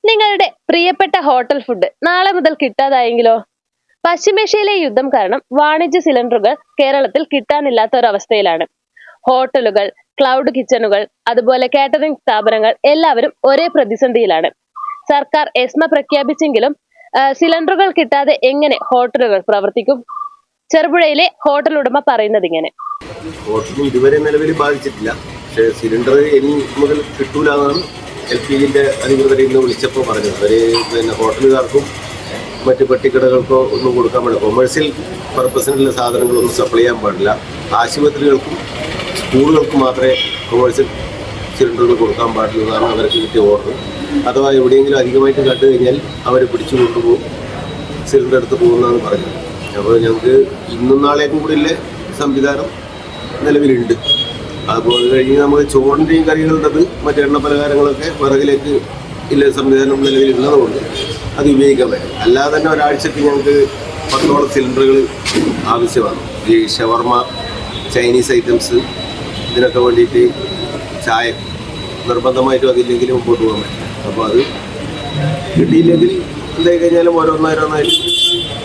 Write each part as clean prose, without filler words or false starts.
നിങ്ങളുടെ പ്രിയപ്പെട്ട hotel food നാളെ മുതൽ കിട്ടാതായെങ്കിലോ? പശ്ചിമേഷ്യയിലെ യുദ്ധം കാരണം വാണിജ്യ സിലിണ്ടറുകൾ കേരളത്തിൽ കിട്ടാനില്ലാത്ത ഒരവസ്ഥയിലാണ്. ഹോട്ടലുകൾ, ക്ലൗഡ് കിച്ചണുകൾ, അതുപോലെ കാറ്ററിംഗ് സ്ഥാപനങ്ങൾ എല്ലാവരും ഒരേ പ്രതിസന്ധിയിലാണ്. സർക്കാർ എസ്മ പ്രഖ്യാപിച്ചെങ്കിലും സിലിണ്ടറുകൾ കിട്ടാതെ എങ്ങനെ ഹോട്ടലുകൾ പ്രവർത്തിക്കും? ചെറുപുഴയിലെ ഹോട്ടൽ ഉടമ പറയുന്നത് ഇങ്ങനെ: ഹോട്ടലിന് ഇതുവരെ നിലവിൽ ബാധിച്ചിട്ടില്ല. പക്ഷേ സിലിണ്ടർ ഇനി മുതൽ കിട്ടൂലെന്നാണ് LPGന്റെ അധികൃതർ ഇന്ന് വിളിച്ചപ്പോൾ പറഞ്ഞത്. അവർ ഹോട്ടലുകാർക്കും മറ്റ് പെട്ടിക്കടകൾക്കോ ഒന്നും കൊടുക്കാൻ പാടില്ല. കൊമേഴ്സ്യൽ പർപ്പസിനുള്ള സാധനങ്ങളൊന്നും സപ്ലൈ ചെയ്യാൻ പാടില്ല. ആശുപത്രികൾക്കും സ്കൂളുകൾക്കും മാത്രമേ കൊമേഴ്സ്യൽ സിലിണ്ടറുകൾ കൊടുക്കാൻ പാടുള്ളൂ എന്നാണ് അവർക്ക് കിട്ടിയ ഓർഡർ. അഥവാ എവിടെയെങ്കിലും അധികമായിട്ട് കണ്ടു കഴിഞ്ഞാൽ അവർ പിടിച്ചു കൊണ്ടുപോകും, സിലിണ്ടർ എടുത്ത് പോകുന്നതാണ് പറഞ്ഞത്. അപ്പോൾ ഞങ്ങൾക്ക് ഇന്നും നാളേക്കും കൂടിയുള്ള സംവിധാനം നിലവിലുണ്ട്. അപ്പോൾ അത് കഴിഞ്ഞ് നമ്മൾ ചോറിൻ്റെയും കറികളുടേത് മറ്റ് എണ്ണ പലഹാരങ്ങളൊക്കെ വിറകിലേക്ക് ഇല്ല സംവിധാനം നിലവിലുള്ളതുകൊണ്ട് അത് ഉപയോഗിക്കാൻ പറ്റും. അല്ലാതെ തന്നെ ഒരാഴ്ചക്ക് ഞങ്ങൾക്ക് 10ഓളം സിലിണ്ടറുകൾ ആവശ്യമാണ്. ഈ ഷവർമ, ചൈനീസ് ഐറ്റംസ്, ഇതിനൊക്കെ വേണ്ടിയിട്ട് ചായ നിർബന്ധമായിട്ടും അതില്ലെങ്കിലും മുമ്പോട്ട് പോകാൻ പറ്റും. അപ്പോൾ അത് കിട്ടിയില്ലെങ്കിൽ എന്തായി കഴിഞ്ഞാലും ഓരോന്നായിട്ട്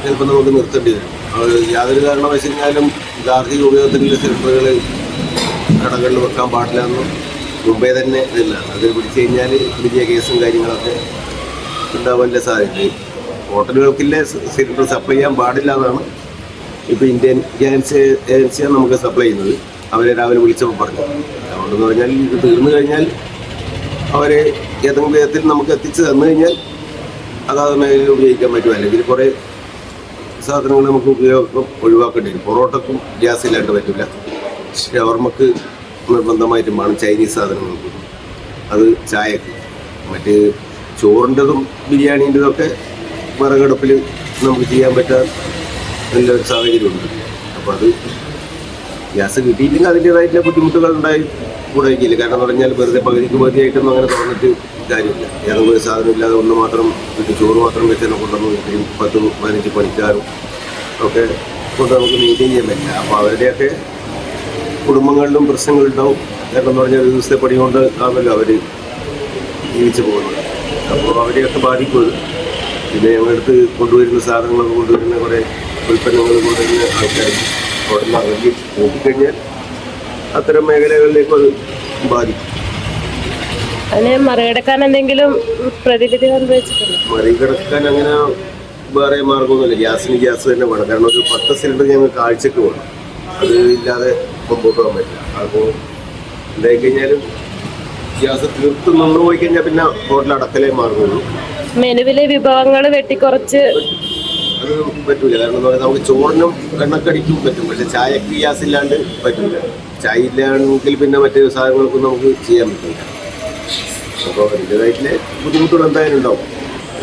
ചിലപ്പോൾ നമുക്ക് നിർത്തേണ്ടി വരും. യാതൊരു കാരണവശാലും ഗാർഹിക ഉപയോഗത്തിലുള്ള സിലിണ്ടറുകൾ കടകളിൽ വെക്കാൻ പാടില്ല എന്ന് മുമ്പേ തന്നെ ഇതില്ല. അത് പിടിച്ചു കഴിഞ്ഞാൽ വലിയ കേസും കാര്യങ്ങളൊക്കെ ഉണ്ടാവാനുള്ള സാധ്യത. ഹോട്ടലുകൾക്കില്ല സിലിണ്ടർ സപ്ലൈ ചെയ്യാൻ പാടില്ല എന്നാണ് ഇപ്പോൾ ഇന്ത്യൻ ഏജൻസിയാണ് നമുക്ക് സപ്ലൈ ചെയ്യുന്നത്. അവരെ രാവിലെ വിളിച്ചപ്പോൾ പറഞ്ഞു. അതുകൊണ്ടെന്ന് പറഞ്ഞാൽ ഇത് തീർന്നു കഴിഞ്ഞാൽ അവരെ ഏതെങ്കിലും വിധത്തിൽ നമുക്ക് എത്തിച്ച് തന്നു കഴിഞ്ഞാൽ അതാത് മേഖലയിൽ ഉപയോഗിക്കാൻ പറ്റും. അല്ലെങ്കിൽ കുറേ സാധനങ്ങൾ നമുക്ക് ഉപയോഗം ഒഴിവാക്കേണ്ടി വരും. പൊറോട്ടക്കും ഗ്യാസ് ഇല്ലാണ്ട് പറ്റില്ല. ഷവർമക്ക് നിർബന്ധമായിട്ടും വേണം. ചൈനീസ് സാധനങ്ങൾക്ക്, അത് ചായക്ക്, മറ്റ് ചോറിൻ്റെതും ബിരിയാണീൻ്റെതൊക്കെ വിറകടുപ്പിൽ നമുക്ക് ചെയ്യാൻ പറ്റാൻ നല്ലൊരു സാഹചര്യമുണ്ട്. അപ്പോൾ അത് ഗ്യാസ് കിട്ടിയില്ലെങ്കിൽ അതിൻ്റേതായിട്ടുള്ള ബുദ്ധിമുട്ടുകൾ ഉണ്ടായി കൂടെയില്ല. കാരണം എന്ന് പറഞ്ഞാൽ വെറുതെ പകുതിയായിട്ടൊന്നും അങ്ങനെ തുറന്നിട്ട് കാര്യമില്ല. ഏതെങ്കിലും ഒരു സാധനം ഇല്ലാതെ ഒന്ന് മാത്രം ചോറ് മാത്രം വെച്ച് കൊണ്ടുവന്ന് 10-15 പണിക്കാരും ഒക്കെ കൊണ്ട് നമുക്ക് മെയിൻറ്റെയിൻ ചെയ്യാൻ പറ്റില്ല. അപ്പോൾ അവരുടെയൊക്കെ കുടുംബങ്ങളിലും പ്രശ്നങ്ങളുണ്ടാവും. കാരണം എന്ന് പറഞ്ഞാൽ ഒരു ദിവസത്തെ പണി കൊണ്ട് ആണല്ലോ അവർ ജീവിച്ചു പോകുന്നത്. അപ്പോൾ അവരെയൊക്കെ ബാധിക്കുന്നത്. പിന്നെ ഞങ്ങളടുത്ത് കൊണ്ടുവരുന്ന സാധനങ്ങളൊക്കെ കൊണ്ടുവരുന്ന കുറേ ഉൽപ്പന്നങ്ങൾ കൊണ്ടുവരുന്ന ആൾക്കാർ ഹോട്ടലിൽ ഇറങ്ങി നോക്കിക്കഴിഞ്ഞാൽ അത്തരം മേഖലകളിലേക്ക് അത് ബാധിക്കും. അതിനെ മറികടക്കാൻ എന്തെങ്കിലും പ്രതിവിധി നിർദ്ദേശിച്ചിട്ടുണ്ടോ? മറികടക്കാൻ അങ്ങനെ വേറെ മാർഗമൊന്നുമില്ല. ഗ്യാസിന് ഗ്യാസ് തന്നെ വേണം. കാരണം ഒരു 10 സിലിണ്ടർ ഞങ്ങൾക്ക് ആഴ്ചക്ക് വേണം. അത് ഇല്ലാതെ മുമ്പോട്ട് പോകാൻ പറ്റില്ല. അപ്പോൾ എന്തായി കഴിഞ്ഞാലും ഗ്യാസ് തീർത്ത് നിന്ന് പോയി കഴിഞ്ഞാൽ പിന്നെ ഹോട്ടൽ അടക്കലേ മാർഗമുള്ളൂ. മെനുവിലെ വിഭവങ്ങൾ വെട്ടിക്കുറച്ച് അത് പറ്റൂല. കാരണം എന്താ പറയുക, നമുക്ക് ചോറിനും എണ്ണക്കടിക്കും പറ്റും, പക്ഷെ ചായക്ക് ഗ്യാസ് ഇല്ലാണ്ട് പറ്റില്ല. ചായ ഇല്ലാണെങ്കിൽ പിന്നെ മറ്റു സാധനങ്ങൾക്കും നമുക്ക് ചെയ്യാൻ പറ്റില്ല. അപ്പോൾ അതിൻ്റെതായിട്ടുള്ള ബുദ്ധിമുട്ടുകൾ എന്തായാലും ഉണ്ടാവും.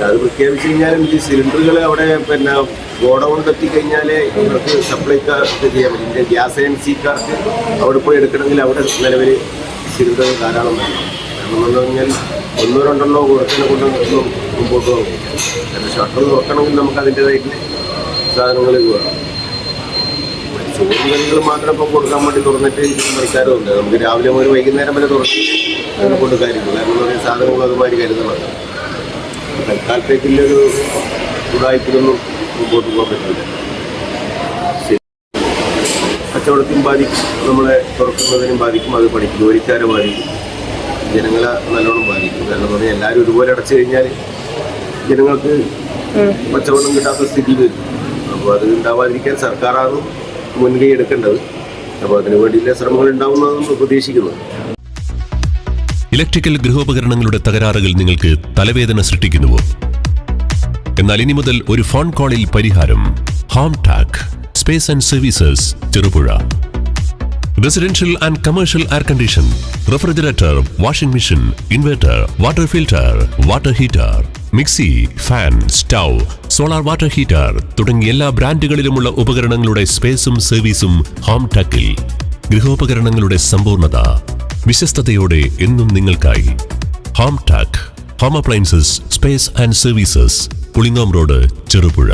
അത് പ്രഖ്യാപിച്ചു കഴിഞ്ഞാലും ഈ സിലിണ്ടറുകൾ അവിടെ പിന്നെ ഗോഡൗണിൽ എത്തിക്കഴിഞ്ഞാൽ ഇവർക്ക് സപ്ലൈക്കാർക്ക് ചെയ്യാൻ പറ്റും. ഇന്ത്യൻ ഗ്യാസ് ഏജൻസിക്കാർക്ക് അവിടെ പോയി എടുക്കണമെങ്കിൽ അവിടെ നിലവിൽ സിലിണ്ടറുകൾ ധാരാളം വേണം. കാരണം എന്ന് പറഞ്ഞാൽ 1-2 കൊടുക്കുന്ന കൊണ്ടൊന്നും മുമ്പോട്ട് പോകും. കാരണം ഷട്ടർ തുറക്കണമെങ്കിൽ നമുക്ക് അതിൻ്റെതായിട്ടുള്ള സാധനങ്ങൾ വേണം. ചോറും കറികൾ മാത്രം ഇപ്പോൾ കൊടുക്കാൻ വേണ്ടി തുറന്നിട്ട് പണിക്കാരുണ്ട്. നമുക്ക് രാവിലെ മുതൽ വൈകുന്നേരം വരെ തുറന്ന് അങ്ങനെ കൊണ്ട് കാര്യമില്ല. കാരണം എന്ന് പറഞ്ഞാൽ സാധനങ്ങൾ അതുമാതിരി കരുതണം. തൽക്കാലത്തേക്കുള്ളൊരു ഉടായ്പൊന്നും മുമ്പോട്ട് പോകാൻ പറ്റില്ല. കച്ചവടത്തിനും ബാധിക്കും, നമ്മളെ തുറക്കുന്നതിനും ബാധിക്കും, അത് പണിക്ക് ജോലിക്കാരെ ബാധിക്കും, ജനങ്ങളെ നല്ലോണം ബാധിക്കും. കാരണം എന്ന് പറഞ്ഞാൽ എല്ലാവരും ഒരുപോലെ അടച്ചു കഴിഞ്ഞാൽ ജനങ്ങൾക്ക് കച്ചവടം കിട്ടാത്ത സ്ഥിതി വരും. അപ്പോൾ അത് ഉണ്ടാവാതിരിക്കാൻ സർക്കാരാണ് മുൻകൈ എടുക്കേണ്ടത്. അപ്പോൾ അതിനു വേണ്ടിയുള്ള ശ്രമങ്ങൾ ഉണ്ടാവുന്നതെന്ന് പ്രതീക്ഷിക്കുന്നു. ഇലക്ട്രിക്കൽ ഗൃഹോപകരണങ്ങളുടെ തകരാറുകൾ നിങ്ങൾക്ക് തലവേദന സൃഷ്ടിക്കുന്നുവോ? എന്നാൽ ഇനി മുതൽ ഒരു ഫോൺ കോളിൽ പരിഹാരം. Home Tak space and services, Cherupuzha. Residential and commercial air condition, refrigerator, washing machine, inverter, water filter, water heater, mixie, fan, stove, solar water heater തുടങ്ങിയ എല്ലാ ബ്രാൻഡുകളിലുമുള്ള ഉപകരണങ്ങളുടെ സ്പേസും സർവീസും ഹോം ടാക്കിൽ. ഗൃഹോപകരണങ്ങളുടെ സമ്പൂർണ്ണത വിശ്വസ്തയോടെ എന്നും നിങ്ങൾക്കായി. Home Tak home appliances, space and services, Pulingome road, Cherupuzha.